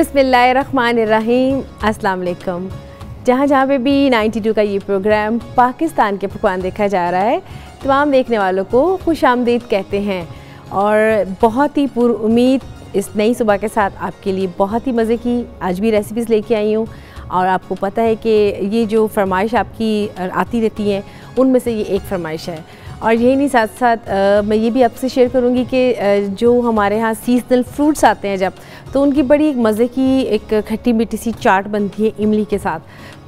बिस्मिल्लाहिर्रहमानिर्रहीम, अस्सलाम वालेकुम। जहाँ पे भी 92 का ये प्रोग्राम पाकिस्तान के पकवान देखा जा रहा है, तमाम देखने वालों को खुशामदीद कहते हैं और बहुत ही पुरुम्मीद इस नई सुबह के साथ आपके लिए बहुत ही मज़े की आज भी रेसिपीज़ लेके आई हूँ। और आपको पता है कि ये जो फरमाइश आपकी आती रहती हैं उनमें से ये एक फरमाइश है। और यही नहीं, साथ साथ मैं ये भी आपसे शेयर करूँगी कि जो हमारे यहाँ सीजनल फ्रूट्स आते हैं जब, तो उनकी बड़ी एक मज़े की एक खट्टी मीठी सी चाट बनती है इमली के साथ,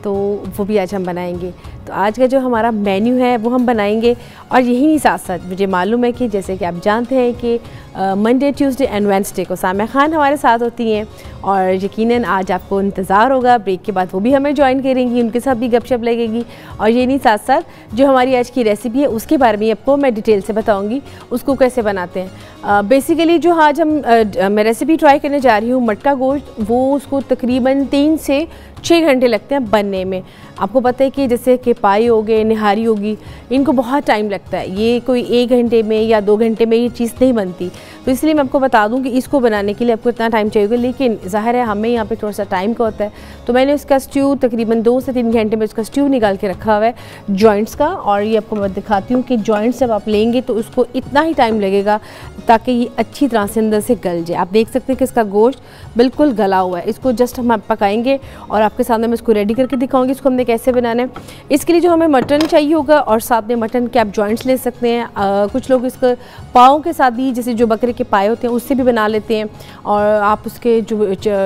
तो वो भी आज हम बनाएंगे। तो आज का जो हमारा मेन्यू है वो हम बनाएंगे। और यही नहीं, साथ साथ मुझे मालूम है कि जैसे कि आप जानते हैं कि मंडे, ट्यूसडे एंड वेडनेसडे को सामिया खान हमारे साथ होती हैं और यकीनन आज आपको इंतज़ार होगा, ब्रेक के बाद वो भी हमें ज्वाइन करेंगी, उनके साथ भी गपशप लगेगी। और ये नहीं, साथ साथ जो हमारी आज की रेसिपी है उसके बारे में आपको मैं डिटेल से बताऊँगी उसको कैसे बनाते हैं। बेसिकली जो आज मैं रेसिपी ट्राई करने जा रही हूँ मटका गोश्त, वो उसको तकरीबन 3 से 6 घंटे लगते हैं बनने में। आपको पता है कि जैसे कि पाई हो गए, निहारी होगी, इनको बहुत टाइम लगता है, ये कोई 1 घंटे में या 2 घंटे में ये चीज़ नहीं बनती। तो इसलिए मैं आपको बता दूं कि इसको बनाने के लिए आपको इतना टाइम चाहिए, लेकिन ज़ाहिर है हमें यहाँ पे थोड़ा सा टाइम का होता है। तो मैंने उसका स्ट्यू तकरीबन 2 से 3 घंटे में उसका स्ट्यू निकाल के रखा हुआ है जॉइंट्स का। और ये आपको मैं दिखाती हूँ कि जॉइंट्स जब आप लेंगे तो उसको इतना ही टाइम लगेगा ताकि ये अच्छी तरह से अंदर से गल जाए। आप देख सकते हैं कि इसका गोश्त बिल्कुल गला हुआ है। इसको जस्ट हम पकाएंगे और आपके सामने मैं इसको रेडी करके दिखाऊंगी इसको हमने कैसे बनाना है। इसके लिए जो हमें मटन चाहिए होगा और साथ में मटन के आप जॉइंट्स ले सकते हैं। कुछ लोग इसको पाँव के साथ भी, जैसे जो बकरे के पाए होते हैं उससे भी बना लेते हैं, और आप उसके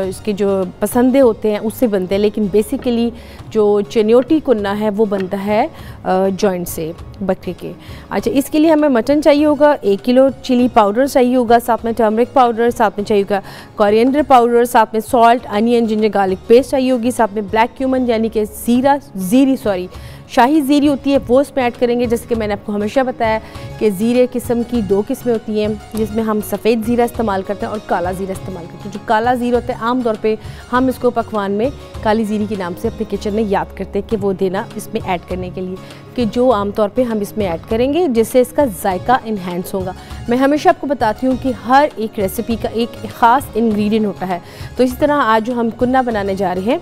इसके जो पसंदे होते हैं उससे बनते हैं, लेकिन बेसिकली जो चनियोटी कुन्ना है वो बनता है जॉइंट से बकरे के। अच्छा, इसके लिए हमें मटन चाहिए होगा, 1 किलो चिली पाउडर चाहिए होगा, साथ में टर्मरिक पाउडर, साथ में चाहिए होगा कोरिएंडर पाउडर, साथ में salt, onion, ginger garlic paste चाहिए होगी, साथ में ब्लैक क्यूमन यानी कि शाही ज़ीरी होती है वो इसमें ऐड करेंगे। जैसे कि मैंने आपको हमेशा बताया कि ज़ीरे किस्म की 2 किस्में होती हैं, जिसमें हम सफ़ेद ज़ीरा इस्तेमाल करते हैं और काला ज़ीरा इस्तेमाल करते हैं। जो काला ज़ीरा होता है आमतौर पे हम इसको पकवान में काली ज़ीरी के नाम से अपने किचन में याद करते हैं कि वो देना इसमें ऐड करने के लिए, कि जो आमतौर पे हम इसमें ऐड करेंगे जिससे इसका जायका इन्हेंस होगा। मैं हमेशा आपको बताती हूँ कि हर एक रेसिपी का एक ख़ास इंग्रेडिएंट होता है। तो इसी तरह आज जो हम कुन्ना बनाने जा रहे हैं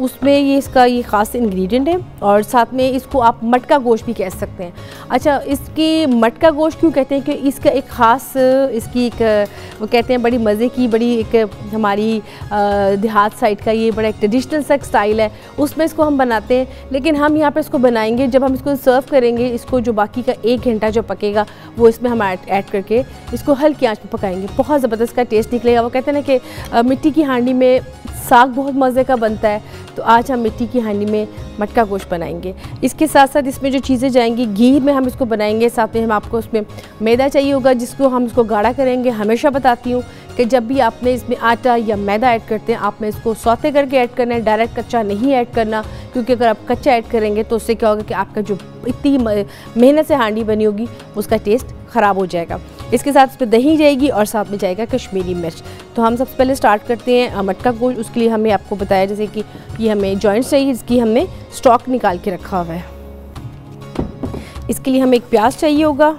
उसमें ये ख़ास इंग्रेडिएंट है, और साथ में इसको आप मटका गोश्त भी कह सकते हैं। अच्छा, इसकी मटका गोश्त क्यों कहते हैं कि इसका एक ख़ास इसकी एक वो कहते हैं बड़ी मज़े की, बड़ी एक हमारी देहात साइड का ये बड़ा एक ट्रेडिशनल सा स्टाइल है, उसमें इसको हम बनाते हैं। लेकिन हम यहाँ पे इसको बनाएंगे जब हम इसको सर्व करेंगे, इसको जो बाकी का 1 घंटा जो पकेगा वो इसमें हम ऐड करके इसको हल्की आंच पर पकाएंगे। बहुत ज़बरदस्त का टेस्ट निकलेगा। वो कहते हैं ना कि मिट्टी की हांडी में साग बहुत मज़े का बनता है, तो आज हम मिट्टी की हांडी में मटका गोश्त बनाएंगे। इसके साथ साथ इसमें जो चीज़ें जाएंगी, घी में हम इसको बनाएंगे, साथ में हम आपको उसमें मैदा चाहिए होगा जिसको हम इसको गाढ़ा करेंगे। हमेशा बताती हूँ कि जब भी आपने इसमें आटा या मैदा ऐड करते हैं, आपने इसको सौते करके ऐड करना है, डायरेक्ट कच्चा नहीं ऐड करना, क्योंकि अगर आप कच्चा ऐड करेंगे तो उससे क्या होगा कि आपका जो इतनी मेहनत से हांडी बनी होगी उसका टेस्ट ख़राब हो जाएगा। इसके साथ इस पर दही जाएगी और साथ में जाएगा कश्मीरी मिर्च। तो हम सबसे पहले स्टार्ट करते हैं मटका गोश्त। उसके लिए हमें आपको बताया जैसे कि ये हमें जॉइंट्स चाहिए, इसकी हमने स्टॉक निकाल के रखा हुआ है। इसके लिए हमें एक प्याज चाहिए होगा,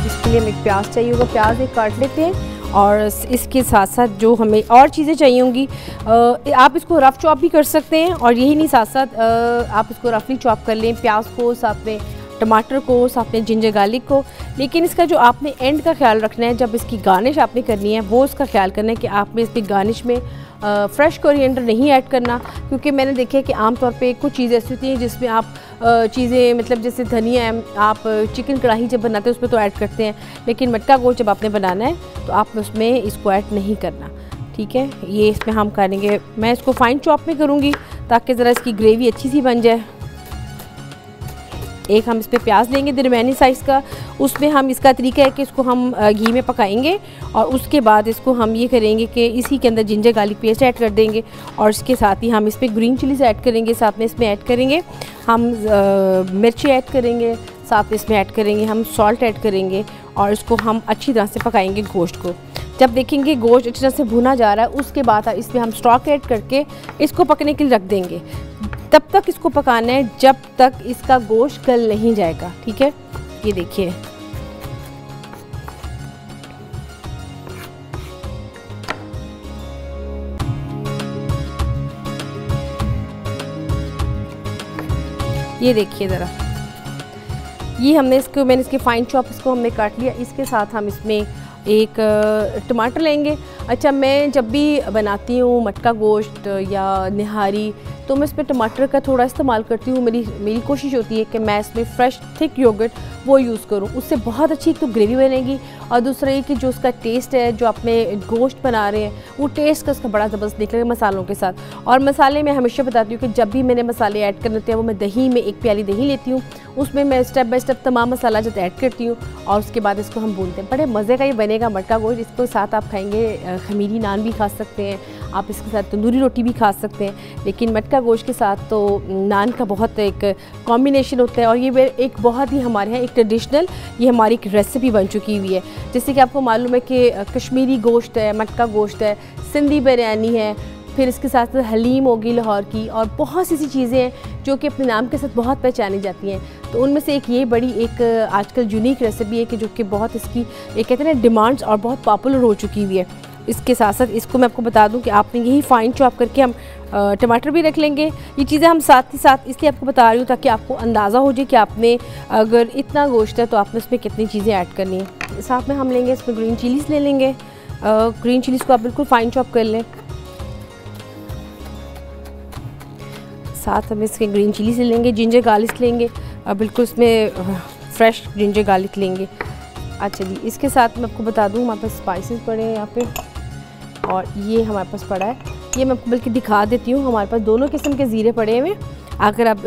इसके लिए हमें एक प्याज चाहिए होगा, प्याज एक काट लेते हैं। और इसके साथ साथ जो हमें और चीज़ें चाहिए होंगी, आप इसको रफ़ चॉप भी कर सकते हैं, और यही नहीं, साथ साथ आप इसको रफली चॉप कर लें, प्याज को, साथ में टमाटर को, साथ में जिंजर गार्लिक को। लेकिन इसका जो आपने एंड का ख्याल रखना है, जब इसकी गार्निश आपने करनी है वो इसका ख्याल करना है कि आपने इसकी गार्निश में फ़्रेश कोरिएंडर नहीं ऐड करना, क्योंकि मैंने देखा है कि आमतौर पे कुछ चीज़ें ऐसी होती हैं जिसमें आप चीज़ें मतलब जैसे धनिया है, आप चिकन कढ़ाई जब बनाते हैं उसमें तो ऐड करते हैं, लेकिन मटका गोश्त जब आपने बनाना है तो आपने उसमें इसको ऐड नहीं करना। ठीक है, ये इसमें हम करेंगे, मैं इसको फाइन चॉप में करूँगी ताकि ज़रा इसकी ग्रेवी अच्छी सी बन जाए। एक हम इस पर प्याज लेंगे दरमियानी साइज़ का, उसमें हम इसका तरीका है कि इसको हम घी में पकाएंगे और उसके बाद इसको हम ये करेंगे कि इसी के अंदर जिंजर गार्लिक पेस्ट ऐड कर देंगे, और इसके साथ ही हम इस पर ग्रीन चिलीज़ ऐड करेंगे, साथ में इसमें ऐड करेंगे हम मिर्ची ऐड करेंगे, साथ में इसमें ऐड करेंगे हम सॉल्ट ऐड करेंगे, और इसको हम अच्छी तरह से पकाएंगे गोश्त को। जब देखेंगे गोश्त अच्छी तरह से भुना जा रहा है उसके बाद इसमें हम स्टॉक ऐड करके इसको पकने के लिए रख देंगे। तब तक इसको पकाना है जब तक इसका गोश्त गल नहीं जाएगा। ठीक है, ये देखिए ये देखिए ज़रा, ये मैंने इसके फाइन चॉप इसको हमने काट लिया। इसके साथ हम इसमें एक टमाटर लेंगे। अच्छा, मैं जब भी बनाती हूँ मटका गोश्त या निहारी तो मैं इसमें टमाटर का थोड़ा इस्तेमाल करती हूँ। मेरी कोशिश होती है कि मैं इसमें फ्रेश थिक योगर्ट वो यूज़ करूँ, उससे बहुत अच्छी एक तो ग्रेवी बनेगी और दूसरा ये कि जो उसका टेस्ट है, जो आपने गोश्त बना रहे हैं वो टेस्ट का उसका बड़ा ज़बरदस्त निकलेगा मसालों के साथ। और मसाले मैं हमेशा बताती हूँ कि जब भी मैंने मसाले ऐड करने होते हैं वो मैं दही में एक प्याली दही लेती हूँ, उसमें मैं स्टेप बाय स्टेप तमाम मसाला जब ऐड करती हूँ और उसके बाद इसको हम भूनते हैं। बड़े मज़े का ये बनेगा मटका गोश्त। इसको साथ आप खाएंगे खमीरी नान भी खा सकते हैं, आप इसके साथ तंदूरी रोटी भी खा सकते हैं, लेकिन मटका गोश्त के साथ तो नान का बहुत एक कॉम्बिनेशन होता है। और ये एक बहुत ही हमारे यहाँ एक ट्रेडिशनल ये हमारी एक रेसिपी बन चुकी हुई है। जैसे कि आपको मालूम है कि कश्मीरी गोश्त है, मटका गोश्त है, सिंधी बिरयानी है, फिर इसके साथ हलीम होगी लाहौर की, और बहुत सी चीज़ें हैं जो कि अपने नाम के साथ बहुत पहचानी जाती हैं। तो उनमें से एक ये बड़ी एक आजकल यूनिक रेसिपी है कि जो कि बहुत इसकी एक कहते हैं डिमांड्स और बहुत पॉपुलर हो चुकी हुई है। इसके साथ साथ इसको मैं आपको बता दूं कि आपने यही फाइन चॉप करके हम टमाटर भी रख लेंगे। ये चीज़ें हम साथ ही साथ इसलिए आपको बता रही हूँ ताकि आपको अंदाज़ा हो जाए कि आपने अगर इतना गोश्त है तो आपने उसमें कितनी चीज़ें ऐड करनी है। साथ में हम लेंगे इसमें ग्रीन चिलीज़ ले लेंगे। ग्रीन चिलीज़ को आप बिल्कुल फाइन चॉप कर लें। साथ हम इसके ग्रीन चिलीज़ ले लेंगे, जिंजर गार्लिक लेंगे, बिल्कुल इसमें फ्रेश जिंजर गार्लिक लेंगे। अच्छा जी, इसके साथ मैं आपको बता दूँ हमारे पास स्पाइसेस पड़े हैं यहाँ पे, और ये हमारे पास पड़ा है, ये मैं आपको बल्कि दिखा देती हूँ। हमारे पास दोनों किस्म के ज़ीरे पड़े हुए हैं, अगर आप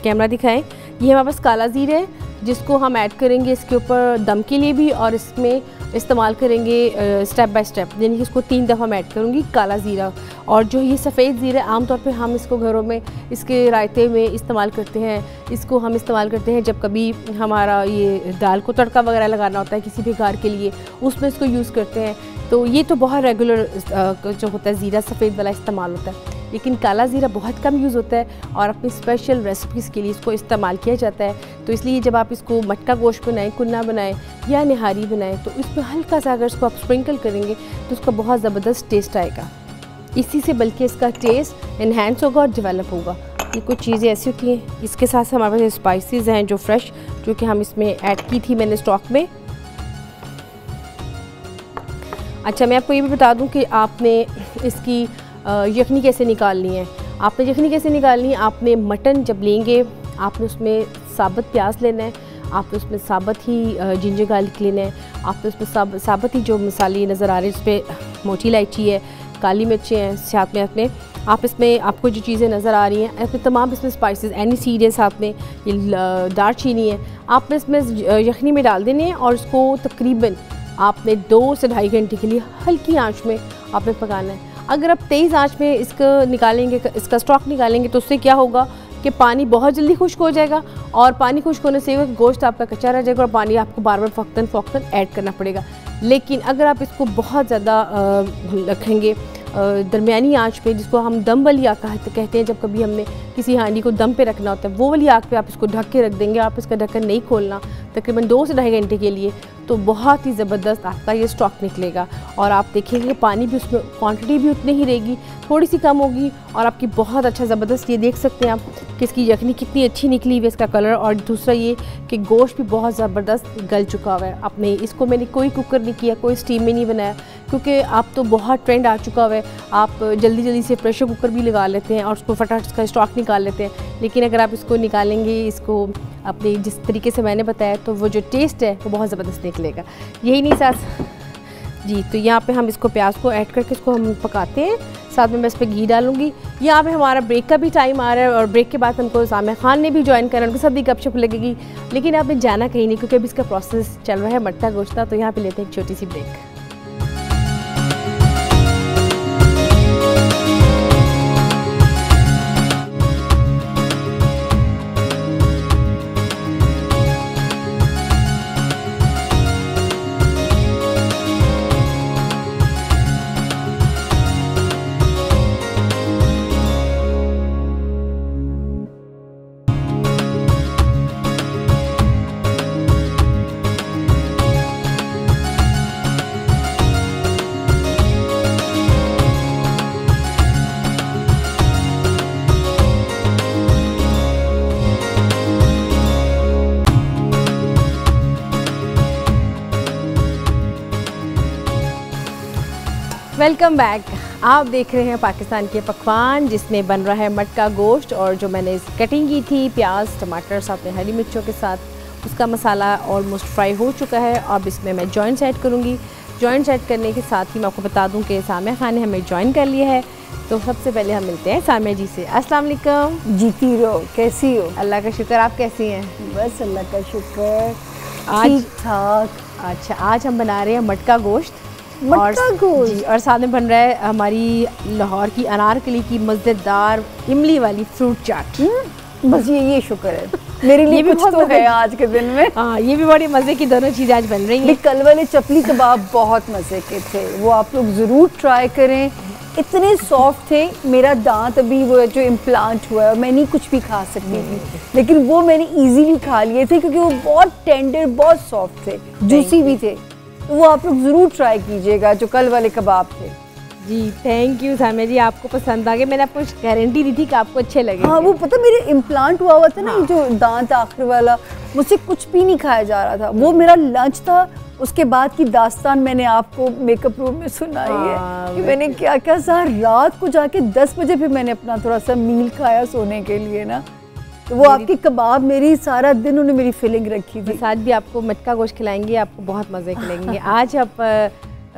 कैमरा दिखाएं। ये हमारे पास काला ज़ीरा है जिसको हम ऐड करेंगे इसके ऊपर दम के लिए भी, और इसमें इस्तेमाल करेंगे स्टेप बाय स्टेप, यानी कि इसको 3 दफ़ा मैं ऐड करूँगी काला ज़ीरा। और जो ये सफ़ेद ज़ीरा आमतौर पे हम इसको घरों में इसके रायते में इस्तेमाल करते हैं। इसको हम इस्तेमाल करते हैं जब कभी हमारा ये दाल को तड़का वगैरह लगाना होता है किसी भी घर के लिए, उसमें इसको यूज़ करते हैं। तो ये तो बहुत रेगुलर जो होता है ज़ीरा सफ़ेद वाला इस्तेमाल होता है, लेकिन काला ज़ीरा बहुत कम यूज़ होता है और अपनी स्पेशल रेसिपीज़ के लिए इसको इस्तेमाल किया जाता है। तो इसलिए जब आप इसको मटका गोश्त बनाएं, कुन्ना बनाएं या निहारी बनाएं, तो इसमें हल्का सा अगर इसको आप स्प्रिंकल करेंगे तो उसका बहुत ज़बरदस्त टेस्ट आएगा। इसी से बल्कि इसका टेस्ट इन्हेंस होगा और डेवलप होगा। ये कुछ चीज़ें ऐसी होती हैं। इसके साथ हमारे पास स्पाइसेस हैं जो फ्रेश, जो कि हम इसमें ऐड की थी मैंने स्टॉक में। अच्छा, मैं आपको ये भी बता दूं कि आपने इसकी यखनी कैसे निकालनी है। आपने यखनी कैसे निकालनी है, आपने मटन जब लेंगे आपने उसमें साबुत प्याज लेना है, आपने उसमें साबुत ही जिंजर गार्लिक लेना है, आपने उसमें साबुत ही जो मसाले नज़र आ रहे हैं, इस पर मोटी इलायची है, काली मिर्चें हैं, साथ में आप इसमें आपको जो चीज़ें नज़र आ रही हैं इसमें तमाम इसमें स्पाइसेस एनीसीड है, साथ में ये दार चीनी है, आपने इसमें यखनी में डाल देने हैं और इसको तकरीबन आपने 2 से ढाई घंटे के लिए हल्की आंच में आपने पकाना है। अगर आप तेज़ आंच में इसको निकालेंगे, इसका स्टॉक निकालेंगे, तो उससे क्या होगा कि पानी बहुत जल्दी खुश्क हो जाएगा, और पानी खुश्क होने से गोश्त आपका कच्चा रह जाएगा और पानी आपको बार बार फ़ौक़तन ऐड करना पड़ेगा। लेकिन अगर आप इसको बहुत ज़्यादा रखेंगे दरमियानी आंच पे, जिसको हम दम वाली आग कहते हैं, जब कभी हमने किसी हांडी को दम पे रखना होता है, वो वाली आग पे आप इसको ढक के रख देंगे, आप इसका ढक्कन नहीं खोलना तकरीबन 2 से ढाई घंटे के लिए, तो बहुत ही ज़बरदस्त आपका ये स्टॉक निकलेगा। और आप देखेंगे पानी भी उसमें क्वांटिटी भी उतनी ही रहेगी, थोड़ी सी कम होगी, और आपकी बहुत अच्छा ज़बरदस्त, ये देख सकते हैं आप कि इसकी यखनी कितनी अच्छी निकली हुई है, इसका कलर, और दूसरा ये कि गोश्त भी बहुत ज़बरदस्त गल चुका हुआ है। आपने इसको मैंने कोई कुकर नहीं किया, कोई स्टीम में नहीं बनाया, क्योंकि आप तो बहुत ट्रेंड आ चुका हुआ है, आप जल्दी से प्रेशर कुकर भी लगा लेते हैं और उसको फटाफट इसका स्टॉक निकाल लेते हैं। लेकिन अगर आप इसको निकालेंगे, इसको अपने जिस तरीके से मैंने बताया, तो वो जो टेस्ट है वो बहुत ज़बरदस्त निकलेगा। यही नहीं साथ जी, तो यहाँ पे हम इसको प्याज को ऐड करके इसको हम पकाते हैं, साथ में मैं इस पर घी डालूंगी। यहाँ पे हमारा ब्रेक का भी टाइम आ रहा है और ब्रेक के बाद हमको सामिया खान ने भी ज्वाइन करना है, उनके साथ भी गपशप लगेगी, लेकिन आपने जाना कहीं नहीं क्योंकि अभी इसका प्रोसेस चल रहा है मटका गोश्त का। तो यहाँ पे लेते हैं एक छोटी सी ब्रेक। Welcome back. आप देख रहे हैं पाकिस्तान के पकवान, जिसमें बन रहा है मटका गोश्त, और जो मैंने कटिंग की थी प्याज टमाटर साथ में हरी मिर्चों के साथ, उसका मसाला ऑलमोस्ट फ्राई हो चुका है। अब इसमें मैं जॉइंट्स ऐड करूँगी। जॉइंट्स ऐड करने के साथ ही मैं आपको बता दूं कि सामिया खान ने हमें ज्वाइन कर लिया है। तो सबसे पहले हम मिलते हैं सामिया जी से। अस्सलाम वालेकुम। जीती रहो, कैसी हो? अल्लाह का शुक्र, आप कैसी हैं? बस अल्लाह का शुक्र, आज ठीक ठाक। अच्छा, आज हम बना रहे हैं मटका गोश्त। मटका गोश्त जी, और साथ में बन रहा है हमारी लाहौर की अनारकली की मज़ेदार इमली वाली फ्रूट चाट। बस ये शुक्र है मेरे लिए भी कुछ तो है आज के दिन में। हाँ, ये भी बड़ी मज़े की दोनों चीज़ें आज बन रही हैं। कल वाले चपली कबाब बहुत मज़े के थे, वो आप लोग ज़रूर ट्राई करें। इतने सॉफ्ट थे, मेरा दांत अभी वो जो इम्प्लांट हुआ है, मैं नहीं कुछ भी खा सकती थी, लेकिन वो मैंने इजीली खा लिए थे क्योंकि वो बहुत टेंडर, बहुत सॉफ्ट थे, जूसी भी थे। तो वो आप लोग ज़रूर ट्राई कीजिएगा जो कल वाले कबाब थे। जी थैंक यू सामिया जी, आपको पसंद आ गए। मैंने आपको गारंटी दी थी कि आपको अच्छे लगे। हाँ, वो पता मेरे इम्प्लांट हुआ था ना, हाँ। जो दांत आखिर वाला, मुझसे कुछ भी नहीं खाया जा रहा था। वो मेरा लंच था। उसके बाद की दास्तान मैंने आपको मेकअप रूम में सुनाई है कि मैंने क्या क्या सारी रात को जाके 10 बजे फिर मैंने अपना थोड़ा सा मील खाया सोने के लिए ना। तो वो आपके कबाब मेरी सारा दिन उन्होंने मेरी फीलिंग रखी थी। आज भी आपको मटका गोश्त खिलाएंगे, आपको बहुत मज़े खिलाएंगे। आज आप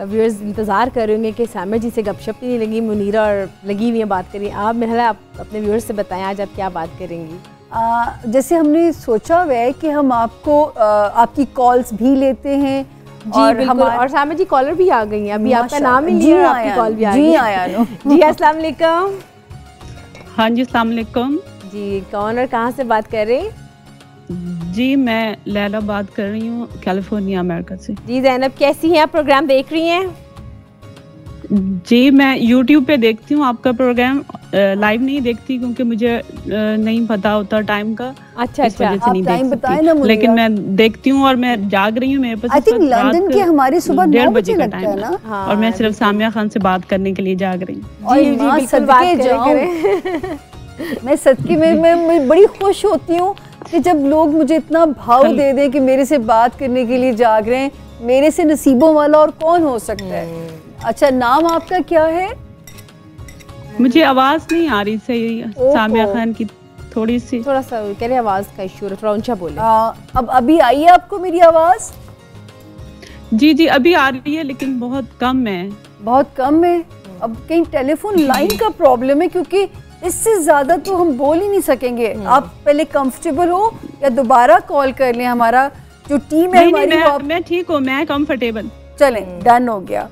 व्यूअर्स इंतज़ार करेंगे कि सामिया जी से गपशप नहीं लगी, मुनीरा और लगी हुई है बात करिए। आप मेरा आप अपने व्यूअर्स से बताएं आज आप क्या बात करेंगी। जैसे हमने सोचा हुआ है कि हम आपको आपकी कॉल्स भी लेते हैं। जी और बिल्कुल, और सामिया जी कॉलर भी आ गई हैं। अभी आपका नाम ही लिया, आपकी कॉल भी आ गई। जी आया नो। जी अस्सलाम वालेकुम। हाँ जी अस्सलाम वालेकुम। जी कौन और कहाँ से बात कर रहे हैं? जी मैं लैला बात कर रही हूँ, कैलिफोर्निया अमेरिका से। जी ज़ैनब कैसी हैं आप? प्रोग्राम देख रही हैं? जी मैं YouTube पे देखती हूँ आपका प्रोग्राम, लाइव नहीं देखती क्योंकि मुझे नहीं पता होता टाइम का। अच्छा अच्छा, आप टाइम बताएं ना मुझे। लेकिन मैं देखती हूँ और मैं जाग रही हूँ। मेरे पास आई थिंक लंदन के हमारे सुबह 9 बजे का टाइम है ना। हाँ, और मैं सिर्फ सामिया खान से बात करने के लिए जाग रही हूँ। मैं सदके में मैं बड़ी खुश होती हूँ कि जब लोग मुझे इतना भाव दे दें कि मेरे से बात करने के लिए जाग रहे हैं। मेरे से नसीबों वाला और कौन हो सकता है। अच्छा, नाम आपका क्या है? मुझे आवाज नहीं आ रही सही सामिया खान की, थोड़ा सा कह रहे आवाज का इशू है, थोड़ा ऊंचा बोले। अब अभी आई है आपको मेरी आवाज? जी जी अभी आ रही है, लेकिन बहुत कम है। बहुत कम है। अब कहीं टेलीफोन लाइन का प्रॉब्लम है, क्योंकि इससे ज्यादा तो हम बोल ही नहीं सकेंगे। आप पहले कंफर्टेबल हो या दोबारा कॉल कर लें? हमारा जो टीम है हमारी, मैं ठीक हूँ, मैं कंफर्टेबल। चलें, डन हो गया।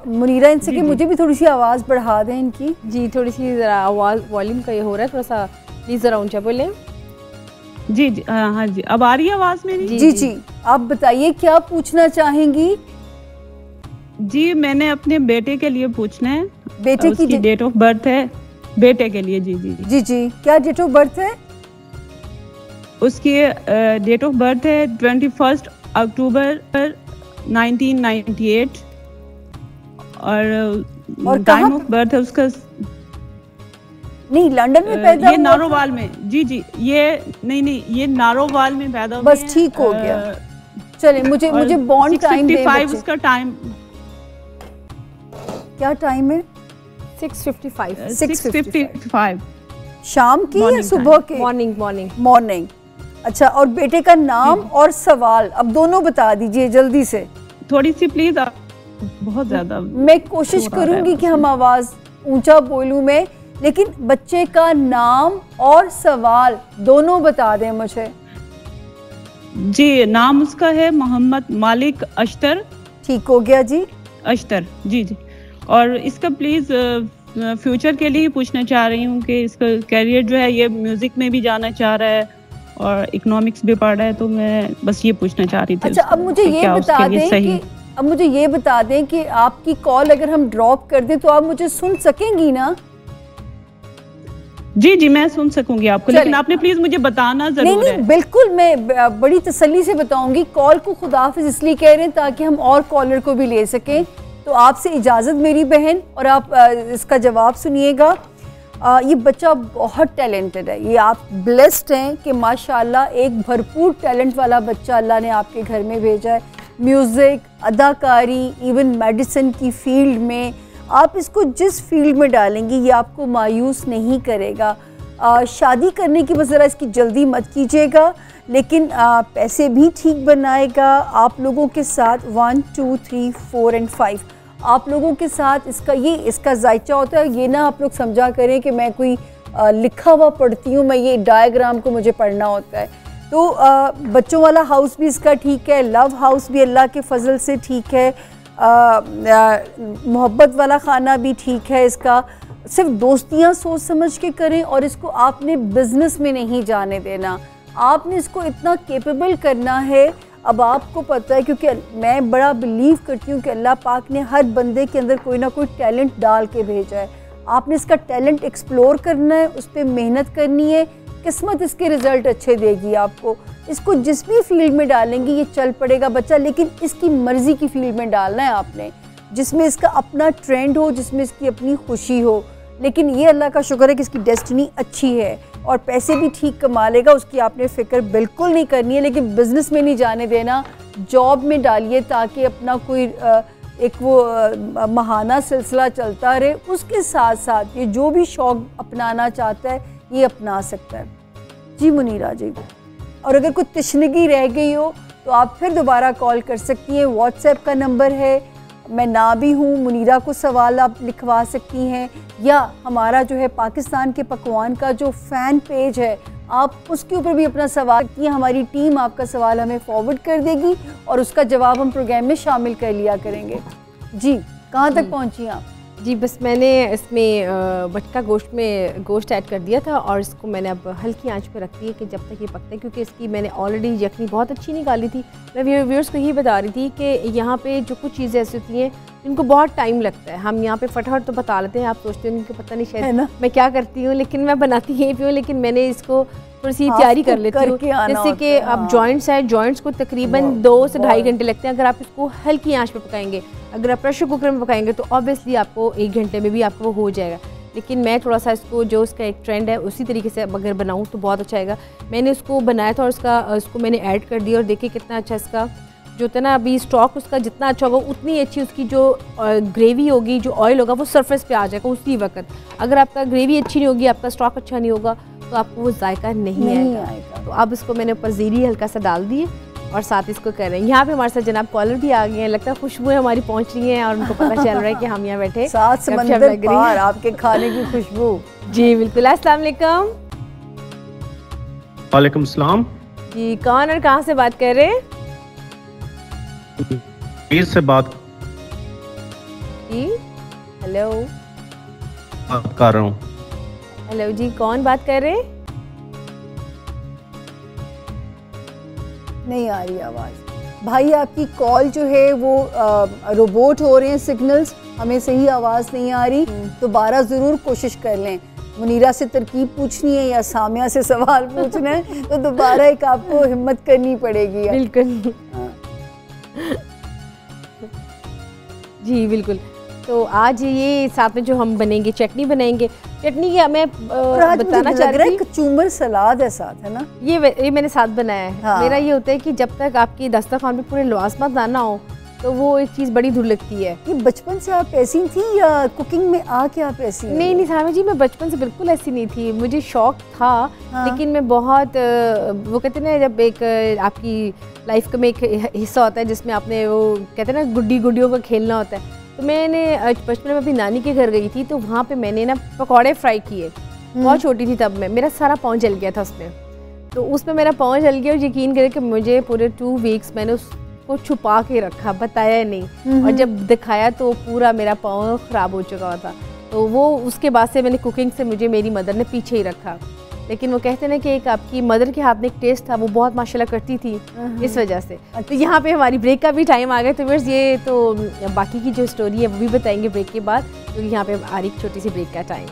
मुनीरा इनसे कि मुझे भी थोड़ी सी आवाज़ बढ़ा दें इनकी। जी थोड़ी सी ज़रा आवाज़ वॉल्यूम का ये हो रहा है, थोड़ा सा प्लीज़ ज़रा ऊंचा बोलें। जी जी हाँ जी, अब आ रही है आवाज़ मेरी? जी जी, आप बताइए क्या पूछना चाहेंगी? जी मैंने अपने बेटे के लिए पूछना है। बेटे की डेट ऑफ बर्थ है बेटे के लिए। जी जी जी जी, क्या डेट ऑफ बर्थ है? उसकी डेट ऑफ बर्थ है 21 अक्टूबर 1998 और टाइम ऑफ बर्थ है उसका नहीं लंदन में पैदा ये नारोवाल में। जी जी ये नहीं ये नारोवाल में पैदा हुआ। बस ठीक हो गया। चले मुझे बॉन्ड टाइम दे। 6:55 उसका टाइम। क्या टाइम है? 6:55 शाम की या सुबह के? मॉर्निंग। अच्छा, और बेटे का नाम और सवाल अब दोनों बता दीजिए जल्दी से। थोड़ी सी प्लीज, बहुत ज्यादा। मैं कोशिश करूंगी कि हम आवाज ऊंचा बोलूं मैं, लेकिन बच्चे का नाम और सवाल दोनों बता दें मुझे। जी नाम उसका है मोहम्मद मालिक अख्तर। ठीक हो गया जी, अख्तर। जी जी, और इसका प्लीज फ्यूचर के लिए पूछना चाह रही हूँ कि इसका कैरियर जो है ये म्यूजिक में भी जाना चाह रहा है और इकोनॉमिक्स भी पढ़ रहा है, तो मैं बस ये पूछना चाह रही थी। अच्छा, अब मुझे ये बता दें कि आपकी कॉल अगर हम ड्रॉप कर दें तो आप मुझे सुन सकेंगी ना? जी जी मैं सुन सकूंगी आपको, लेकिन आपने प्लीज मुझे बताना जरूर है। नहीं बिल्कुल, मैं बड़ी तसल्ली से बताऊंगी। कॉल को खुदाफिज इसलिए कह रहे हैं ताकि हम और कॉलर को भी ले सकें। तो आपसे इजाज़त मेरी बहन, और आप इसका जवाब सुनिएगा। ये बच्चा बहुत टैलेंटेड है। ये आप ब्लेस्ड हैं कि माशाल्लाह एक भरपूर टैलेंट वाला बच्चा अल्लाह ने आपके घर में भेजा है। म्यूज़िक, अदाकारी, इवन मेडिसिन की फील्ड में, आप इसको जिस फील्ड में डालेंगे ये आपको मायूस नहीं करेगा। शादी करने की बस ज़रा इसकी जल्दी मत कीजिएगा, लेकिन पैसे भी ठीक बनाएगा। आप लोगों के साथ 1 2 3 4 और 5 आप लोगों के साथ इसका जायचा होता है। ये ना आप लोग समझा करें कि मैं कोई लिखा हुआ पढ़ती हूँ, मैं ये डायग्राम को मुझे पढ़ना होता है। तो बच्चों वाला हाउस भी इसका ठीक है, लव हाउस भी अल्लाह के फजल से ठीक है, मोहब्बत वाला खाना भी ठीक है इसका। सिर्फ दोस्तियाँ सोच समझ के करें और इसको आपने बिज़नेस में नहीं जाने देना, आपने इसको इतना कैपेबल करना है। अब आपको पता है, क्योंकि मैं बड़ा बिलीव करती हूँ कि अल्लाह पाक ने हर बंदे के अंदर कोई ना कोई टैलेंट डाल के भेजा है। आपने इसका टैलेंट एक्सप्लोर करना है, उस पर मेहनत करनी है, किस्मत इसके रिज़ल्ट अच्छे देगी आपको। इसको जिस भी फील्ड में डालेंगे ये चल पड़ेगा बच्चा, लेकिन इसकी मर्ज़ी की फील्ड में डालना है आपने, जिसमें इसका अपना ट्रेंड हो, जिसमें इसकी अपनी खुशी हो। लेकिन ये अल्लाह का शुक्र है कि इसकी डेस्टिनी अच्छी है और पैसे भी ठीक कमा लेगा, उसकी आपने फ़िक्र बिल्कुल नहीं करनी है। लेकिन बिज़नेस में नहीं जाने देना, जॉब में डालिए ताकि अपना कोई एक वो महाना सिलसिला चलता रहे। उसके साथ साथ ये जो भी शौक़ अपनाना चाहता है ये अपना सकता है। जी मुनीरा जी, और अगर कोई तशनगी रह गई हो तो आप फिर दोबारा कॉल कर सकती हैं। व्हाट्सएप का नंबर है, मैं ना भी हूँ, मुनीरा को सवाल आप लिखवा सकती हैं, या हमारा जो है पाकिस्तान के पकवान का जो फ़ैन पेज है आप उसके ऊपर भी अपना सवाल किए, हमारी टीम आपका सवाल हमें फॉरवर्ड कर देगी और उसका जवाब हम प्रोग्राम में शामिल कर लिया करेंगे। जी कहाँ तक पहुँची आप? जी बस मैंने इसमें मटका गोश्त में गोश्त ऐड कर दिया था और इसको मैंने अब हल्की आंच पे रख दी है कि जब तक ये पकता है, क्योंकि इसकी मैंने ऑलरेडी यखनी बहुत अच्छी निकाली थी। मैं व्यूअर्स को यही बता रही थी कि यहाँ पे जो कुछ चीज़ें ऐसी होती हैं जिनको बहुत टाइम लगता है, हम यहाँ पे फटाफट तो बता लेते हैं, आप सोचते हैं उनको पता नहीं शायद मैं क्या करती हूँ, लेकिन मैं बनाती यही भी हूँ, लेकिन मैंने इसको थोड़ी सी तैयारी कर लेती हूँ। जैसे कि अब जॉइंट्स हैं, जॉइंट्स को तकरीबन 2 से 2.5 घंटे लगते हैं अगर आप इसको हल्की आंच पे पकाएंगे। अगर आप प्रेशर कुकर में पकाएंगे तो ऑब्वियसली आपको 1 घंटे में भी आपको वो हो जाएगा। लेकिन मैं थोड़ा सा इसको, जो इसका एक ट्रेंड है उसी तरीके से अगर बनाऊँ तो बहुत अच्छा आएगा। मैंने उसको बनाया था और उसको मैंने ऐड कर दिया और देखिए कितना अच्छा इसका जो था ना, अभी स्टॉक उसका जितना अच्छा होगा उतनी अच्छी उसकी जो ग्रेवी होगी, जो ऑयल होगा वो सरफेस पे आ जाएगा उसी वक्त। अगर आपका ग्रेवी अच्छी नहीं होगी, आपका स्टॉक अच्छा नहीं होगा तो आपको वो जायका नहीं आएगा। तो अब इसको मैंने ऊपर ज़ीरी हल्का सा डाल दिए और साथ इसको कर रहे हैं। यहाँ पे हमारे साथ जनाब कॉलर भी आ गए हैं, लगता है खुशबुएं हमारी पहुँच रही हैं और उनको पता चल रहा है कि हम यहाँ बैठे साथ समंदर पार आपके खाने की खुशबू। जी बिल्कुल। अस्सलाम वालेकुम। वालेकुम सलाम जी, कौन और कहाँ से बात कर रहे हैं? वीर से बात जी, हेलो कर रहा हूँ। हेलो जी, कौन बात कर रहे हैं? नहीं आ रही आवाज़ भाई, आपकी कॉल जो है वो रोबोट हो रहे हैं सिग्नल्स, हमें सही आवाज़ नहीं आ रही। दोबारा ज़रूर कोशिश कर लें। मुनीरा से तरकीब पूछनी है या सामिया से सवाल पूछना है तो दोबारा एक आपको हिम्मत करनी पड़ेगी। बिल्कुल जी बिल्कुल। तो आज ये साथ में जो हम बनेंगे चटनी बनाएंगे, चटनी की मैं बताना चाह रही थी, कचूमर सलाद है साथ, है ना? ये मैंने साथ बनाया है। हाँ। मेरा ये होता है कि जब तक आपकी दस्तरखान पे पूरे लवाजमात ना ना हो तो वो एक चीज़ बड़ी दूर लगती है। ये बचपन से आप ऐसी थी या कुकिंग में आके आप ऐसी? नहीं सामिया जी, मैं बचपन से बिल्कुल ऐसी नहीं थी, मुझे शौक था। हाँ। लेकिन मैं बहुत वो कहते हैं ना, जब एक आपकी लाइफ का में एक हिस्सा होता है जिसमें आपने वो कहते हैं ना गुड्डियों का खेलना होता है, तो मैंने बचपन में अपनी नानी के घर गई थी तो वहाँ पे मैंने ना पकौड़े फ्राई किए। बहुत छोटी थी तब मैं, मेरा सारा पाँव जल गया था उसमें। तो उसमें मेरा पाँव जल गया और यकीन करें कि मुझे पूरे 2 वीक्स मैंने उसको छुपा के रखा, बताया नहीं, और जब दिखाया तो पूरा मेरा पाँव ख़राब हो चुका था। तो वो उसके बाद से मैंने कुकिंग से मुझे मेरी मदर ने पीछे ही रखा। लेकिन वो कहते हैं ना कि एक आपकी मदर के हाथ में एक टेस्ट था, वो बहुत माशाल्लाह करती थी, इस वजह से। तो यहाँ पे हमारी ब्रेक का भी टाइम आ गया, तो बस ये तो बाकी की जो स्टोरी है वो भी बताएंगे ब्रेक के बाद, क्योंकि यहाँ पे आ रही छोटी सी ब्रेक का टाइम।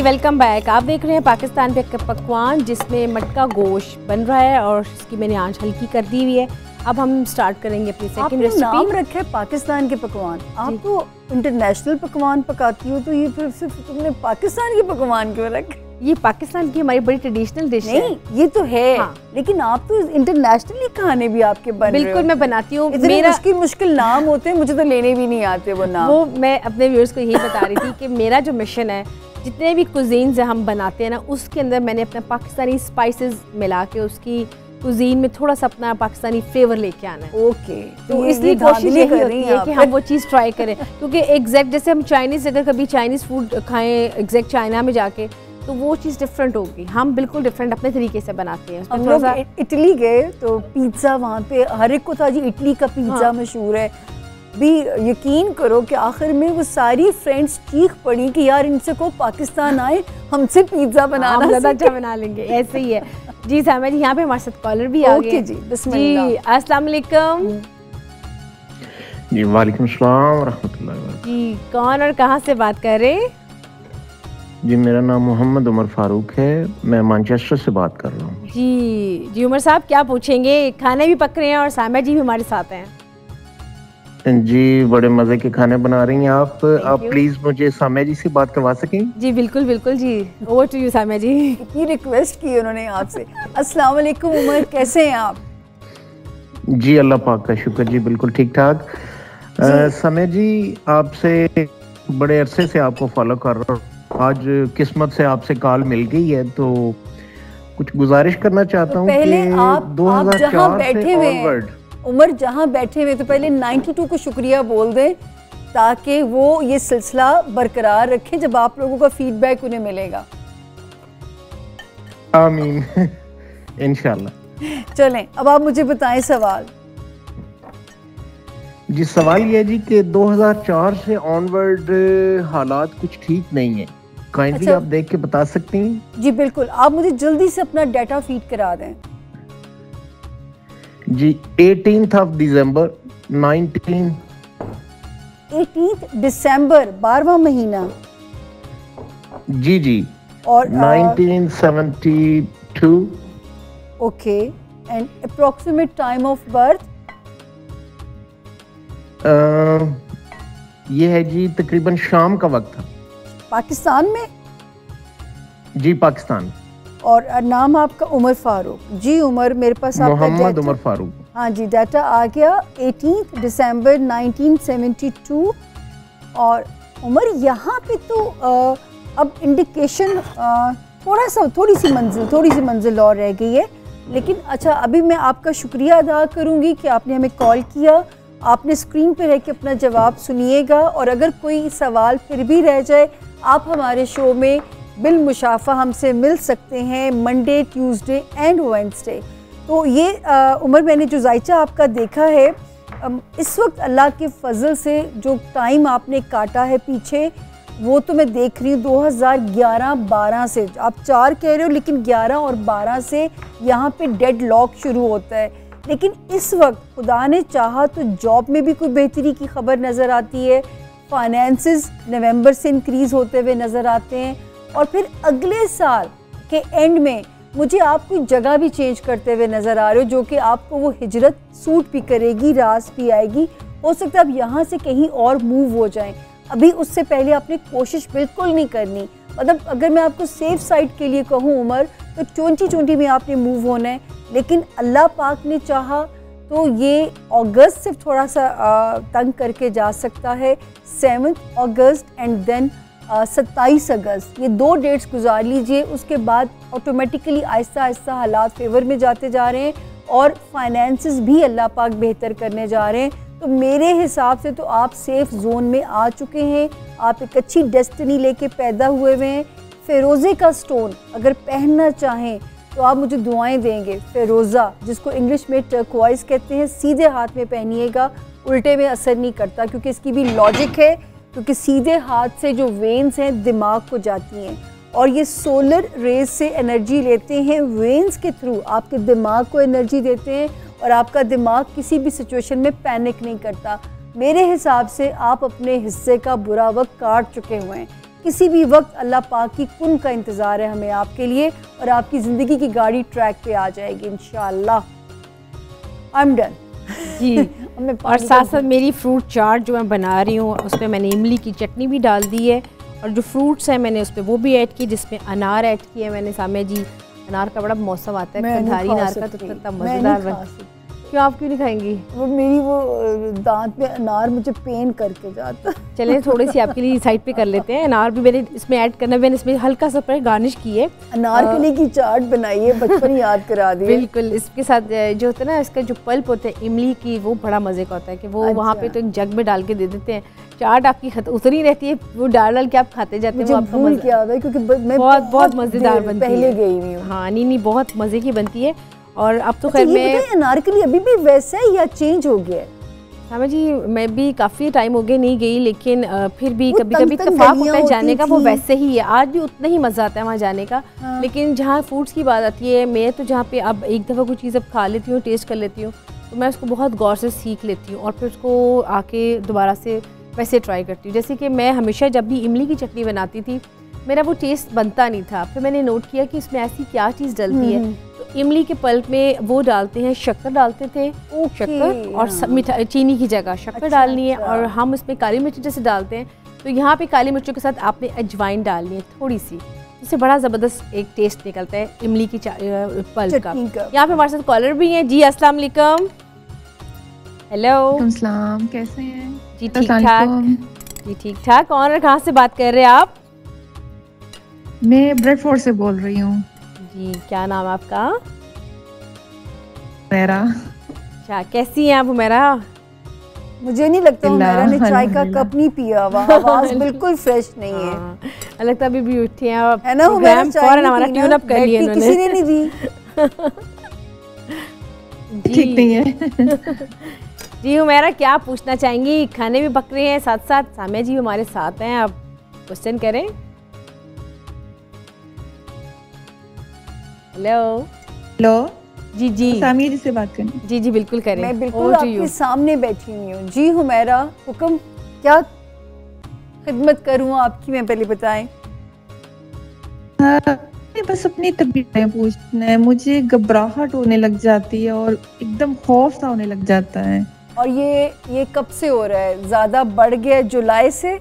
जी वेलकम बैक। आप देख रहे हैं पाकिस्तान पे पकवान, जिसमें मटका गोश्त बन रहा है और इसकी मैंने आंच हल्की कर दी हुई है। अब हम स्टार्ट करेंगे अपनी सेकंड रेसिपी। नाम रखा है पाकिस्तान के पकवान, आप तो इंटरनेशनल पकवान पकाती हो, तो ये फिर सिर्फ तुमने पाकिस्तान के पकवान क्यों रखे? ये पाकिस्तान की हमारी बड़ी ट्रेडिशनल डिश है। नहीं ये तो है, हाँ। लेकिन आप तो इंटरनेशनली खाने भी आपके बन रहे हो। बिल्कुल मैं बनाती हूँ। मेरा मुश्किल नाम होते हैं, मुझे तो लेने भी नहीं आते वो नाम। वो मैं अपने व्यूअर्स को यही बता रही थी कि मेरा जो मिशन है, जितने भी कुजीन्स हम बनाते हैं ना, उसके अंदर मैंने अपना पाकिस्तानी स्पाइसेस मिला के उसकी कुजीन में थोड़ा सा अपना पाकिस्तानी फ्लेवर लेके आना है। ओके, तो इसलिए कोशिश यही होती है कि हम वो चीज़ ट्राई करें, क्योंकि एग्जैक्ट जैसे हम चाइनीज़, अगर कभी चाइनीज़ फूड खाएं एग्जैक्ट चाइना में जाके, तो वो चीज़ डिफरेंट होगी। हम बिल्कुल डिफरेंट अपने तरीके से बनाते हैं। हम लोग इटली गए तो पिज्ज़ा वहाँ पे हर एक को था जी, इटली का पिज्ज़ा मशहूर है। भी यकीन करो कि आखिर में वो सारी फ्रेंड्स चीख पड़ी कि यार इनसे को पाकिस्तान आए, हमसे पिज्ज़ा बनाना ज़्यादा अच्छा बना लेंगे। ऐसे ही है जी। सामा जी यहाँ पे हमारे साथ कॉलर भी आ गए जी। बिस्मिल्लाह जी, अस्सलाम वालेकुम जी। वालेकुम सलाम रहमतुल्लाह जी। कौन और कहाँ से बात कर रहे हैं? जी मेरा नाम मोहम्मद उमर फारूक है, मैं मैनचेस्टर से बात कर रहा हूँ। जी उमर साहब क्या पूछेंगे? खाने भी पक रहे हैं और सामा जी भी हमारे साथ हैं। जी बड़े मजे के खाने बना रही हैं आप प्लीज मुझे साम्या जी से बात करवा सकें? जी बिल्कुल बिल्कुल जी, ओवर टू यू साम्या जी। इतनी रिक्वेस्ट की उन्होंने आपसे। अस्सलाम वालेकुम उमर, कैसे हैं आप? जी अल्लाह पाक का शुक्र जी, बिल्कुल ठीक ठाक। साम्या जी आपसे बड़े अरसे से आपको फॉलो कर रहा हूँ, आज किस्मत से आपसे कॉल मिल गई है तो कुछ गुजारिश करना चाहता हूँ। पहले आप जहाँ बैठे हुए उमर, जहाँ बैठे हुए तो पहले 92 को शुक्रिया बोल दें, ताकि वो ये सिलसिला बरकरार रखें जब आप लोगों का फीडबैक उन्हें मिलेगा। आमीन इंशाल्लाह। चलें अब आप मुझे बताएं सवाल। जी सवाल ये है जी कि 2004 से ऑनवर्ड हालात कुछ ठीक नहीं है, काइंडली आप देख के बता सकती हैं? जी बिल्कुल, आप मुझे जल्दी से अपना डाटा फीड करा दें। जी 18th of December 18th दिसंबर 12वां महीना। जी और 1972। Okay, and approximate time of birth? ये है जी तकरीबन शाम का वक्त था। पाकिस्तान में? जी पाकिस्तान। और नाम आपका उमर फारूक? जी उमर, मेरे पास आपका मोहम्मद उमर फारूक। हाँ जी, डाटा आ गया 18 दिसंबर 1972। और उमर यहाँ पे तो अब इंडिकेशन थोड़ी सी मंजिल और रह गई है, लेकिन अच्छा अभी मैं आपका शुक्रिया अदा करूँगी कि आपने हमें कॉल किया। आपने स्क्रीन पे रह के अपना जवाब सुनिएगा, और अगर कोई सवाल फिर भी रह जाए आप हमारे शो में बिलमुशाफा हमसे मिल सकते हैं मंडे, ट्यूसडे एंड वेडनेसडे। तो ये उमर, मैंने जो जायचा आपका देखा है इस वक्त अल्लाह के फजल से जो टाइम आपने काटा है पीछे, वो तो मैं देख रही हूँ 2011-12 से। आप 4 कह रहे हो, लेकिन 11 और 12 से यहाँ पे डेड लॉक शुरू होता है। लेकिन इस वक्त खुदा ने चाहा तो जॉब में भी कोई बेहतरी की खबर नज़र आती है, फाइनेंसेस नवंबर से इंक्रीज़ होते हुए नज़र आते हैं, और फिर अगले साल के एंड में मुझे आप कोई जगह भी चेंज करते हुए नज़र आ रहे हो, जो कि आपको वो हिजरत सूट भी करेगी, रास भी आएगी। हो सकता है अब यहाँ से कहीं और मूव हो जाएं, अभी उससे पहले आपने कोशिश बिल्कुल नहीं करनी। मतलब अगर मैं आपको सेफ साइड के लिए कहूँ उमर, तो 2020 में आपने मूव होना है, लेकिन अल्लाह पाक ने चाहा तो ये अगस्त से थोड़ा सा तंग करके जा सकता है। 7 अगस्त एंड देन 27 अगस्त, ये 2 डेट्स गुजार लीजिए। उसके बाद ऑटोमेटिकली आहिस्ता आहिस्ता हालात फेवर में जाते जा रहे हैं, और फाइनेंसेस भी अल्लाह पाक बेहतर करने जा रहे हैं। तो मेरे हिसाब से तो आप सेफ जोन में आ चुके हैं, आप एक अच्छी डेस्टिनी लेके पैदा हुए हैं। फ़िरोज़े का स्टोन अगर पहनना चाहें तो आप मुझे दुआएं देंगे। फ़िरोज़ा, जिसको इंग्लिश में टर्कोइज़ कहते हैं, सीधे हाथ में पहनिएगा, उल्टे में असर नहीं करता, क्योंकि इसकी भी लॉजिक है, क्योंकि सीधे हाथ से जो वेन्स हैं दिमाग को जाती हैं, और ये सोलर रेज से एनर्जी लेते हैं, वेन्स के थ्रू आपके दिमाग को एनर्जी देते हैं, और आपका दिमाग किसी भी सिचुएशन में पैनिक नहीं करता। मेरे हिसाब से आप अपने हिस्से का बुरा वक्त काट चुके हुए हैं। किसी भी वक्त अल्लाह पाक की कुन का इंतज़ार है हमें आपके लिए, और आपकी ज़िंदगी की गाड़ी ट्रैक पे आ जाएगी इंशाअल्लाह। आई एम डन जी। और साथ साथ मेरी फ्रूट चाट जो मैं बना रही हूँ उसमें मैंने इमली की चटनी भी डाल दी है, और जो फ्रूट्स हैं मैंने उस पर वो भी ऐड की, जिसमें अनार ऐड किया है मैंने। सामने जी अनार का बड़ा मौसम आता है, कंधारी अनार का, तो इतना मज़ेदार बन। क्यों, आप क्यों नहीं खाएंगी? वो मेरी वो दांत में अनार मुझे पेन करके जाता। चले थोड़ी सी आपके लिए साइड पे कर लेते हैं। अनार भी मैंने इसमें ऐड करना, मैंने इसमें हल्का सा पर गार्निश की है। अनारकली की चाट बनाई है, बचपन याद करा दी। बिल्कुल, इसके साथ जो होता है ना, इसका जो पल्प होता है इमली की, वो बड़ा मज़े का होता है कि वो वहाँ पे तो एक जग में डाल के दे देते हैं। चाट आपकी उतरी रहती है, वो डाल के आप खाते जाते हैं। मुझे भूल क्या है क्योंकि मैं बहुत मज़ेदार बनती है। पहले गई हुई हूँ। हाँ नहीं, बहुत मज़े की बनती है। और अब तो अच्छा, खैर मैं अनारकली अभी भी वैसा है या चेंज हो गया है? हाँ जी, मैं भी काफ़ी टाइम हो गया नहीं गई, लेकिन फिर भी कभी कभी इत्तेफाक होता है जाने का, वो वैसे ही है। आज भी उतना ही मज़ा आता है वहाँ जाने का। हाँ। लेकिन जहाँ फूड्स की बात आती है, मैं तो जहाँ पे अब एक दफ़ा कोई चीज़ अब खा लेती हूँ, टेस्ट कर लेती हूँ, तो मैं उसको बहुत गौर से सीख लेती हूँ और फिर उसको आके दोबारा से वैसे ट्राई करती हूँ। जैसे कि मैं हमेशा जब भी इमली की चटनी बनाती थी, मेरा वो टेस्ट बनता नहीं था। फिर मैंने नोट किया कि इसमें ऐसी क्या चीज़ डलती है, तो इमली के पल्प में वो डालते हैं, शक्कर डालते थे, शक्कर और मीठा चीनी की जगह शक्कर डालनी है, और हम इसमें काली मिर्च जैसे डालते हैं, तो यहाँ पे काली मिर्चों के साथ आपने अजवाइन डालनी है थोड़ी सी, इससे बड़ा ज़बरदस्त एक टेस्ट निकलता है इमली की पल्प का। यहाँ पे हमारे साथ कॉलर भी हैं जी। अस्सलाम वालेकुम। हेलो, अस्सलाम, कैसे हैं जी? ठीक ठाक जी, ठीक ठाक। और कहाँ से बात कर रहे हैं आप? मैं ब्रेडफोर्ड से बोल रही हूँ जी। क्या नाम है आपका? मेरा। अच्छा, कैसी हैं आप हुमैरा? मुझे नहीं लगता हुमैरा ने चाय का कप नहीं पिया हुआ, आवाज बिल्कुल फ्रेश नहीं है। लगता अभी भी उठी हैं और है ना हुमैरा, फौरन हमारा ट्यून अप कर लिया इन्होंने। किसी ने नहीं दी। ठीक नहीं है। जी हुमैरा, क्या पूछना चाहेंगी? खाने भी पक रहे हैं, साथ साथ सामिया जी हमारे साथ हैं, आप क्वेश्चन करें। हेलो हेलो जी जी, सामिया जी से बात करनी। जी जी बिल्कुल करें। मैं बिल्कुल आपके सामने बैठी हुई हूँ। जी हुमैरा, हुक्म, क्या खिदमत करूँ आपकी, मैं पहले बताएं। बस अपनी तबीयत पूछना है, मुझे घबराहट होने लग जाती है और एकदम खौफ सा होने लग जाता है। और ये कब से हो रहा है? ज्यादा बढ़ गया जुलाई से?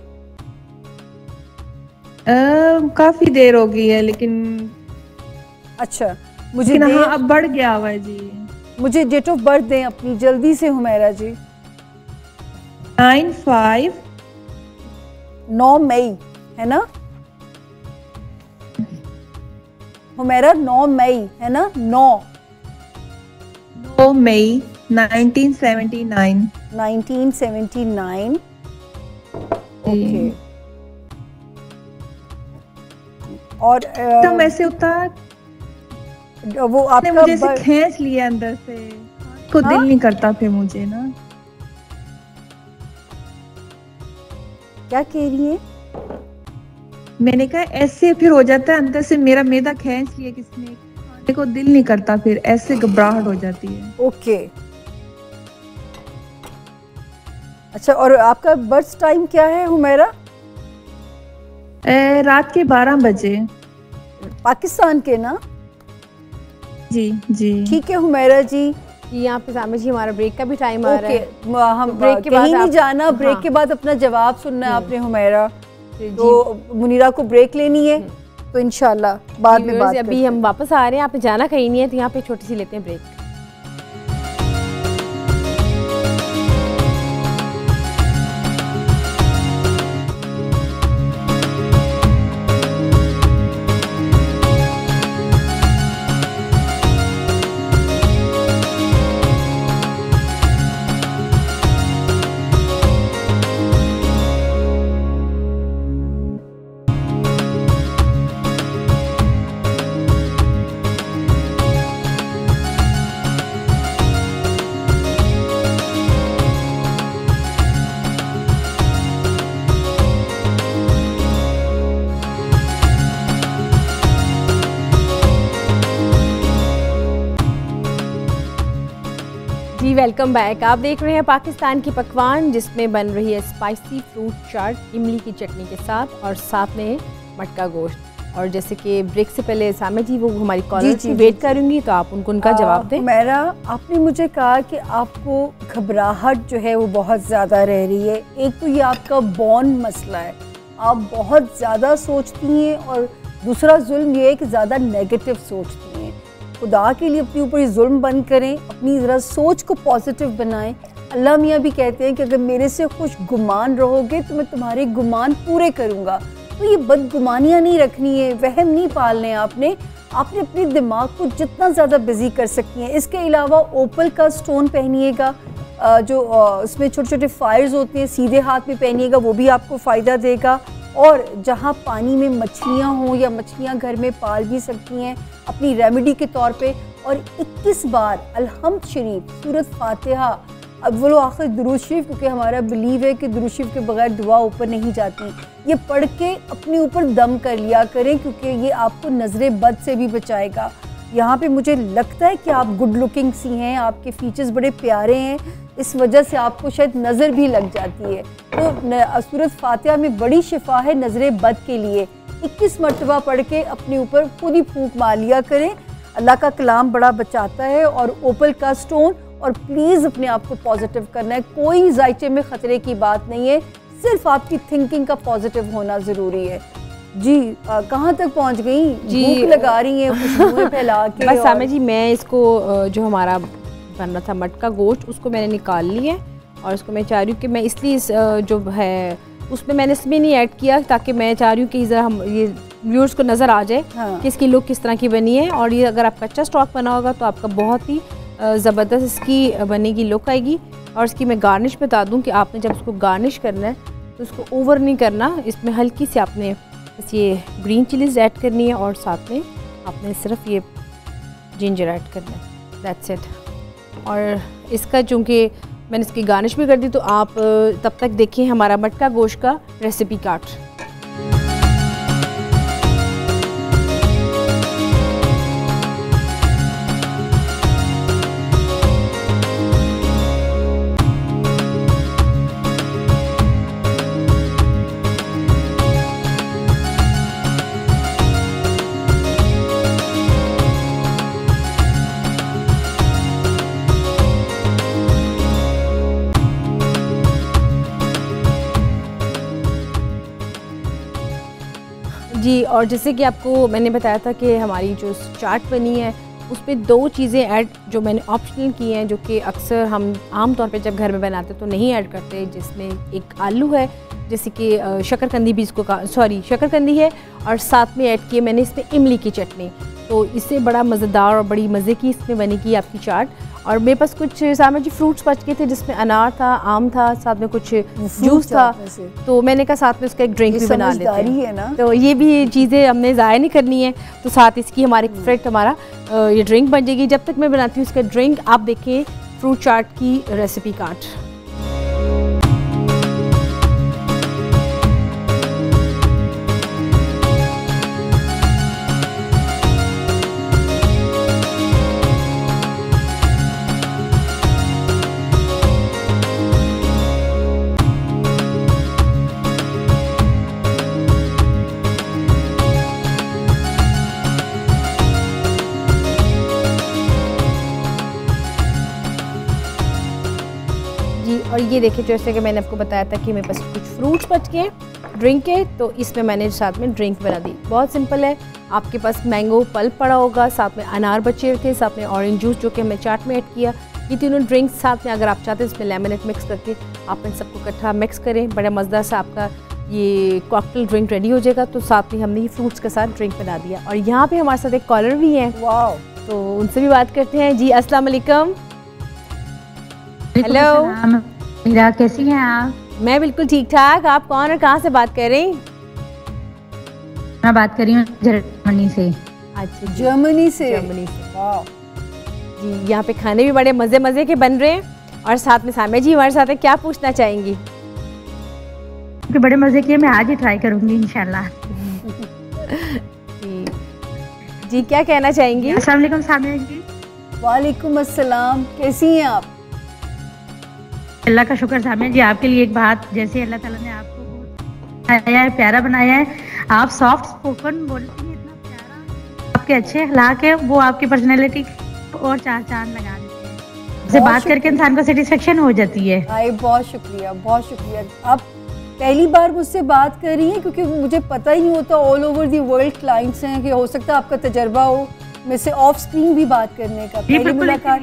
काफी देर हो गई है, लेकिन अच्छा, मुझे हाँ अब बढ़ गया हुआ है जी। मुझे डेट ऑफ बर्थ दें अपनी जल्दी से हुमैरा जी। 9 मई है ना हुमैरा? 9 मई है ना? 9 मई 1979। 1979। ओके। और तो मैं से उतार वो आपने मुझे से खींच लिया अंदर से, को दिल नहीं करता फिर मुझे ना। क्या कह रही है? मैंने कहा ऐसे फिर हो जाता है अंदर से, मेरा मैदा खींच लिया किसने, खाने को दिल नहीं करता, फिर ऐसे घबराहट हो जाती है। ओके, अच्छा। और आपका बर्थ टाइम क्या है हुमैरा? रात के 12 बजे। पाकिस्तान के ना? जी जी ठीक है हुमैरा जी। यहाँ पे सामने जी हमारा ब्रेक का भी टाइम आ रहा है। हम ब्रेक के बाद नहीं जाना, ब्रेक के बाद अपना जवाब सुनना है आपने हुमैरा। तो मुनीरा को ब्रेक लेनी है, तो इंशाल्लाह बाद में बात। अभी हम वापस आ रहे हैं, आपने जाना कहीं नहीं है, तो यहाँ पे छोटी सी लेते हैं ब्रेक। Welcome back. आप देख रहे हैं पाकिस्तान की पकवान, जिसमें बन रही है स्पाइसी फ्रूट चाट इमली की चटनी के साथ और साथ में मटका गोश्त। और जैसे कि ब्रेक से पहले सामे जी वो हमारी कॉलर की वेट करूंगी, तो आप उनका जवाब दें। मेरा आपने मुझे कहा कि आपको घबराहट जो है वो बहुत ज़्यादा रह रही है। एक तो ये आपका बॉन्ड मसला है, आप बहुत ज़्यादा सोचती हैं, और दूसरा जुल्म ये है कि ज़्यादा नेगेटिव सोचती हैं। खुदा के लिए अपने ऊपर ये जुल्म बंद करें, अपनी ज़रा सोच को पॉजिटिव बनाएं। अल्लाह मियाँ भी कहते हैं कि अगर मेरे से खुश गुमान रहोगे तो मैं तुम्हारे गुमान पूरे करूँगा। तो ये बदगुमानियाँ नहीं रखनी है, वहम नहीं पालने हैं आपने अपने दिमाग को जितना ज़्यादा बिजी कर सकती हैं। इसके अलावा ओपल का स्टोन पहनिएगा, जो उसमें छोटे छोटे फायर्स होते हैं, सीधे हाथ में पहनिएगा, वो भी आपको फ़ायदा देगा। और जहाँ पानी में मछलियाँ हों या मछलियाँ घर में पाल भी सकती हैं अपनी रेमेडी के तौर पे, और 21 बार अलहम्द शरीफ, सूरत फातिहा, अव्वल आखिर दुरूद शरीफ, क्योंकि हमारा बिलीव है कि दुरूद शरीफ के बगैर दुआ ऊपर नहीं जाती, ये पढ़ के अपने ऊपर दम कर लिया करें, क्योंकि ये आपको नज़र बद से भी बचाएगा। यहाँ पे मुझे लगता है कि आप गुड लुकिंग सी हैं, आपके फीचर्स बड़े प्यारे हैं, इस वजह से आपको शायद नज़र भी लग जाती है। तो सूरत फातिहा में बड़ी शिफा है नज़र बद के लिए। 21 मरतबा पढ़ के अपने ऊपर खुद ही फूंक मार लिया करें। अल्लाह का कलाम बड़ा बचाता है, और ओपल का स्टोन। और प्लीज़ अपने आप को पॉजिटिव करना है, कोई जायचे में ख़तरे की बात नहीं है, सिर्फ आपकी थिंकिंग का पॉजिटिव होना ज़रूरी है। जी कहाँ तक पहुँच गई? भूख लगा रही है खुशबुएं फैला के। बस सामे जी मैं इसको जो हमारा बन रहा था मटका गोश्त, उसको मैंने निकाल लिया है, और उसको मैं चाह रही हूँ कि मैं इसलिए जो है उसमें मैंने इसमें नहीं ऐड किया, ताकि मैं चाह रही हूँ कि ज़रा हम ये व्यूअर्स को नज़र आ जाए कि इसकी लुक किस तरह की बनी है। और ये अगर आप कच्चा स्टॉक बना होगा तो आपका बहुत ही ज़बरदस्त इसकी बनेगी लुक आएगी। और इसकी मैं गार्निश बता दूं कि आपने जब इसको गार्निश करना है तो इसको ओवर नहीं करना, इसमें हल्की सी आपने बस ये ग्रीन चिलीज़ ऐड करनी है, और साथ में आपने सिर्फ ये जिंजर ऐड करना है, दैट्स इट। और इसका चूँकि मैंने इसकी गार्निश भी कर दी, तो आप तब तक देखिए हमारा मटका गोश्त का रेसिपी कार्ड। जी, और जैसे कि आपको मैंने बताया था कि हमारी जो चाट बनी है उसमें 2 चीज़ें ऐड जो मैंने ऑप्शनल की हैं, जो कि अक्सर हम आम तौर पे जब घर में बनाते तो नहीं ऐड करते, जिसमें एक आलू है, जैसे कि शकरकंदी भी इसको शकरकंदी है, और साथ में ऐड किए मैंने इसमें इमली की चटनी। तो इससे बड़ा मज़ेदार और बड़ी मज़े की इसमें बनेगी आपकी चाट। और मेरे पास कुछ सामे जी फ्रूट्स बच गए थे, जिसमें अनार था, आम था, साथ में कुछ जूस था, तो मैंने कहा साथ में उसका एक ड्रिंक भी बना लेते हैं ना। तो ये भी चीज़ें हमने ज़ाया नहीं करनी है, तो साथ इसकी हमारे फ्रेंड हमारा ये ड्रिंक बन जाएगी। जब तक मैं बनाती हूँ इसका ड्रिंक, आप देखें फ्रूट चाट की रेसिपी कार्ड। और ये देखिए जैसे कि मैंने आपको बताया था कि मेरे पास कुछ फ्रूट्स बच गए ड्रिंक के, तो इसमें मैंने साथ में ड्रिंक बना दी। बहुत सिंपल है, आपके पास मैंगो पल्प पड़ा होगा, साथ में अनार बचे थे, साथ में ऑरेंज जूस जो कि हमने चाट में ऐड किया। ये तीनों ड्रिंक्स साथ में अगर आप चाहते हैं इसमें लेमनेट मिक्स करके आप इन सबको इकट्ठा मिक्स करें, बड़ा मज़ेदार सा आपका ये कॉकटेल ड्रिंक रेडी हो जाएगा। तो साथ में हमने ये फ्रूट्स के साथ ड्रिंक बना दिया। और यहाँ पे हमारे साथ एक कॉलर भी हैं, वाओ, तो उनसे भी बात करते हैं। जी अस्सलाम वालेकुम। हेलो मीरा, कैसी हैं आप? मैं बिल्कुल ठीक ठाक। आप कौन और कहाँ से बात कर रही हैं? मैं बात कर रही हूँ जर्मनी से। अच्छा, जर्मनी से। वाह जी, यहाँ पे खाने भी बड़े मज़े मज़े के बन रहे हैं। और साथ में सामे जी हमारे साथ है, क्या पूछना चाहेंगी? बड़े मज़े के, मैं आज ही ट्राई करूँगी इंशाल्लाह। जी क्या कहना चाहेंगी? अस्सलाम वालेकुम सामे जी। वालेकुम अस्सलाम, कैसी हैं आप? अल्लाह का शुक्र सामिया जी, आपके लिए एक बात, जैसे अल्लाह ताला ने आपको बनाया है, प्यारा बनाया है, आप सॉफ्ट स्पोकन बोलती हैं, इतना प्यारा, आपके अच्छे अखलाक है, वो आपकी पर्सनैलिटी और चार चांद लगा देते हैं। उससे बात करके इंसान को सेटिस्फेक्शन हो जाती है। भाई बहुत शुक्रिया, बहुत शुक्रिया। आप पहली बार मुझसे बात कर रही हैं, क्योंकि मुझे पता ही नहीं होता, all over the world clients हैं, कि हो सकता है आपका तजर्बा हो मेरे से ऑफ स्क्रीन भी बात करने का। पहली मुलाकात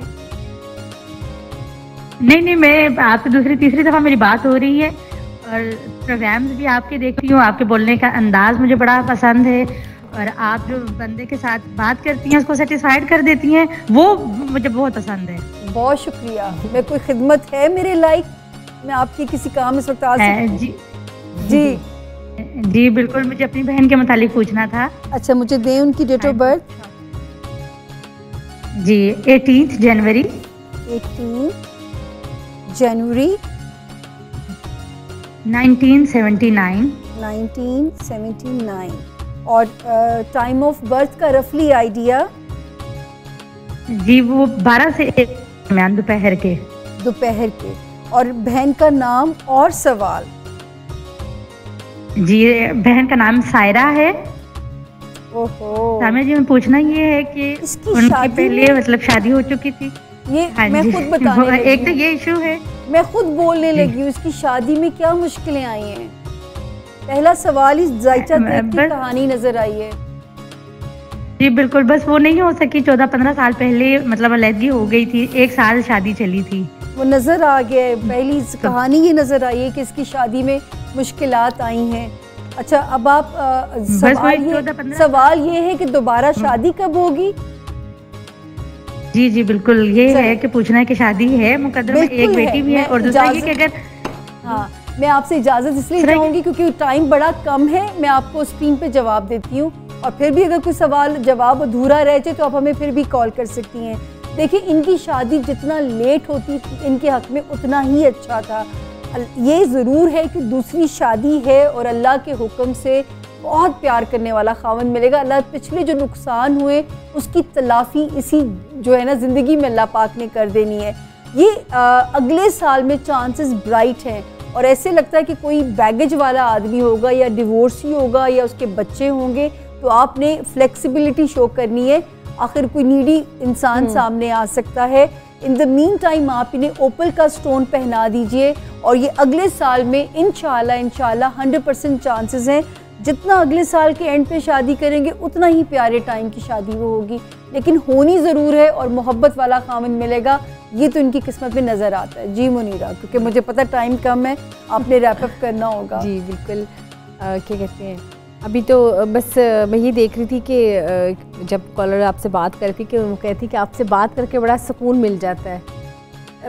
नहीं, मैं आपसे दूसरी तीसरी दफ़ा मेरी बात हो रही है, और प्रोग्राम्स भी आपके देखती हूँ, आपके बोलने का अंदाज मुझे बड़ा पसंद है, और आप जो बंदे के साथ बात करती हैं उसको सेटिस्फाइड कर देती हैं, वो मुझे बहुत पसंद है। बहुत शुक्रिया। मैं कोई खिदमत है मेरे लाइक, मैं आपकी किसी काम इस वक्त आ सकती? जी बिल्कुल, मुझे अपनी बहन के मुतालिक पूछना था। अच्छा, मुझे दें उनकी डेट ऑफ बर्थ। जी 18 जनवरी 1979। और टाइम ऑफ बर्थ का रफली आइडिया? जी वो 12 से 1 दरमियान दोपहर के। और बहन का नाम और सवाल? जी बहन का नाम सायरा है। ओहो, सामिया जी, मैं पूछना ये है कि उनकी पहले मतलब शादी हो चुकी थी? ये मैं खुद बताने लगी एक तो ये इशू है, मैं खुद बोलने लगी हूँ, इसकी शादी में क्या मुश्किलें आई हैं। पहला सवाल ही जायचा की कहानी नजर आई है। जी बिल्कुल, बस वो नहीं हो सकी, 14-15 साल पहले मतलब अलहदगी हो गई थी, 1 साल शादी चली थी, वो नजर आ गया है। पहली कहानी ये नजर आई है कि इसकी शादी में मुश्किलात आई हैं। अच्छा, अब आप सवाल ये है कि दोबारा शादी कब होगी? जी बिल्कुल, ये है कि पूछना है कि शादी है, मुकद्दर में एक बेटी भी है, और दूसरा ये कि अगर हाँ, मैं आपसे इजाजत इसलिए चाहूंगी क्योंकि टाइम बड़ा कम है, मैं आपको स्क्रीन पे जवाब देती हूँ, और फिर भी अगर कोई सवाल जवाब अधूरा रह जाए तो आप हमें फिर भी कॉल कर सकती हैं। देखिए, इनकी शादी जितना लेट होती इनके हक में उतना ही अच्छा था। ये ज़रूर है कि दूसरी शादी है और अल्लाह के हुक्म से बहुत प्यार करने वाला खावन मिलेगा। अल्लाह पिछले जो नुकसान हुए उसकी तलाफ़ी इसी जो है ना ज़िंदगी में अल्लाह पाक ने कर देनी है। ये अगले साल में चांसेस ब्राइट हैं, और ऐसे लगता है कि कोई बैगेज वाला आदमी होगा या डिवोर्सी होगा या उसके बच्चे होंगे, तो आपने फ्लेक्सिबिलिटी शो करनी है। आखिर कोई नीडी इंसान सामने आ सकता है। इन द मीन टाइम आप इन्हें ओपल का स्टोन पहना दीजिए, और ये अगले साल में इंशाल्लाह 100% चांसेस हैं। जितना अगले साल के एंड पे शादी करेंगे उतना ही प्यारे टाइम की शादी वो होगी, लेकिन होनी ज़रूर है, और मोहब्बत वाला खामन मिलेगा, ये तो इनकी किस्मत में नज़र आता है। जी मुनीरा, क्योंकि मुझे पता टाइम कम है, आपने रैप अप करना होगा। जी बिल्कुल। क्या कहते हैं, अभी तो बस मैं ये देख रही थी कि जब कॉलर आपसे बात करती कि वो कहती कि आपसे बात करके बड़ा सुकून मिल जाता है।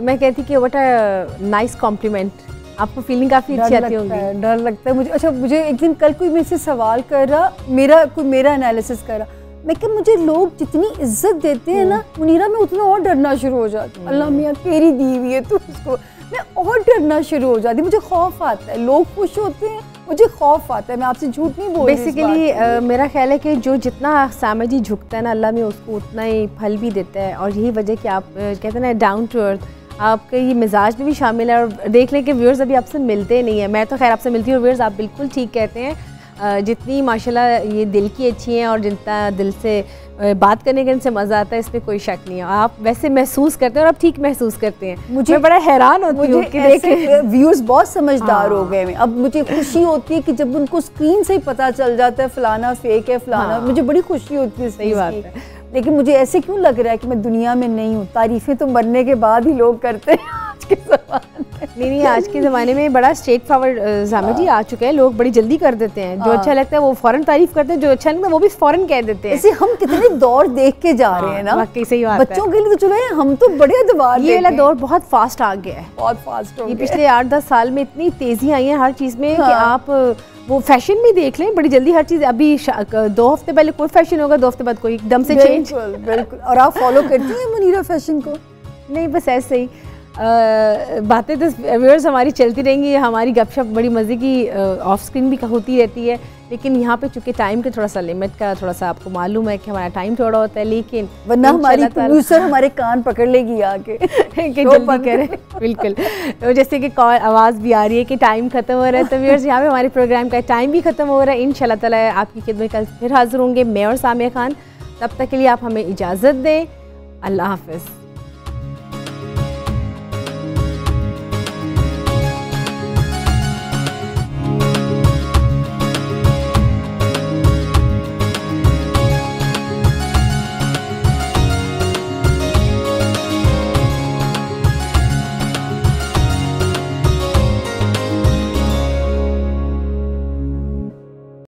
मैं कहती कि व्हाट अ नाइस कॉम्प्लीमेंट, आपको फीलिंग काफ़ी अच्छी आती होगी। डर लगता है मुझे। अच्छा, मुझे एक दिन कल कोई मेरे से सवाल कर रहा, मेरा एनालिसिस कर रहा, मैं कि मुझे लोग जितनी इज्जत देते हैं ना मुनीरा, मैं उतना और डरना शुरू हो जाती हूँ। अल्लाह मियाँ तेरी दी हुई है, तो उसको मैं और डरना शुरू हो जाती, मुझे खौफ आता है। लोग खुश होते हैं, मुझे खौफ आता है। मैं आपसे झूठ नहीं बोल रही। बेसिकली मेरा ख्याल है कि जो जितना सामा जी झुकता है ना, अल्लाह में उसको उतना ही फल भी देता है, और यही वजह कि आप कहते हैं ना डाउन टू अर्थ, आपके ये मिजाज में भी शामिल है। और देख लें कि व्यूअर्स अभी आपसे मिलते नहीं है, मैं तो खैर आपसे मिलती हूँ, व्यूअर्स आप बिल्कुल ठीक कहते हैं। जितनी माशाल्लाह ये दिल की अच्छी हैं और जितना दिल से बात करने का इनसे मज़ा आता है, इसमें कोई शक नहीं है। आप वैसे महसूस करते हैं और आप ठीक महसूस करते हैं। मैं बड़ा हैरान होती हूँ कि देखिए व्यूअर्स बहुत समझदार हो गए हैं। अब मुझे खुशी होती है कि जब उनको स्क्रीन से ही पता चल जाता है फलाना फेक है, फलाना, मुझे बड़ी खुशी होती है। सही बात है। लेकिन मुझे ऐसे क्यों लग रहा है कि मैं दुनिया में नहीं हूँ? तारीफ़ें तो मरने के बाद ही लोग करते हैं आज के ज़माने में। नहीं, आज के ज़माने में बड़ा स्ट्रेट फॉरवर्ड सामा जी आ चुके हैं। लोग बड़ी जल्दी कर देते हैं, जो अच्छा लगता है वो फ़ौरन तारीफ़ करते हैं, जो अच्छा लगता है वो भी फ़ौरन कह देते हैं। ऐसे हम कितने दौर देख के जा रहे हैं ना। वाकई सही बात है। बच्चों के लिए तो चलो हम तो बड़े अदवार, ये वाला दौर बहुत फास्ट आ गया है, बहुत फास्ट हो गया। पिछले 8-10 साल में इतनी तेज़ी आई है हर चीज़ में कि आप वो फैशन भी देख लें, बड़ी जल्दी हर चीज़। अभी 2 हफ्ते पहले कोई फैशन होगा, 2 हफ्ते बाद कोई एकदम से चेंज। बिल्कुल। और आप फॉलो करती हैं मुनीरा फैशन को? नहीं, बस ऐसे ही। बातें तो व्यूअर्स हमारी चलती रहेंगी, हमारी गपशप बड़ी मज़े की ऑफ स्क्रीन भी होती रहती है, लेकिन यहाँ पे चूँकि टाइम के थोड़ा सा लिमिट का थोड़ा सा आपको मालूम है कि हमारा टाइम थोड़ा होता है, लेकिन वरना हमारी प्रोड्यूसर हमारे कान पकड़ लेगी आके कि जल्दी करें। बिल्कुल, तो जैसे कि कॉल आवाज़ भी आ रही है कि टाइम ख़त्म हो रहा है, तो व्यूअर्स यहाँ पे हमारे प्रोग्राम का टाइम भी ख़त्म हो रहा है। इंशाल्लाह ताला आपकी खिदमत कल फिर हाज़िर होंगे मैं और सामिया खान। तब तक के लिए आप हमें इजाज़त दें। अल्लाह हाफ़िज़।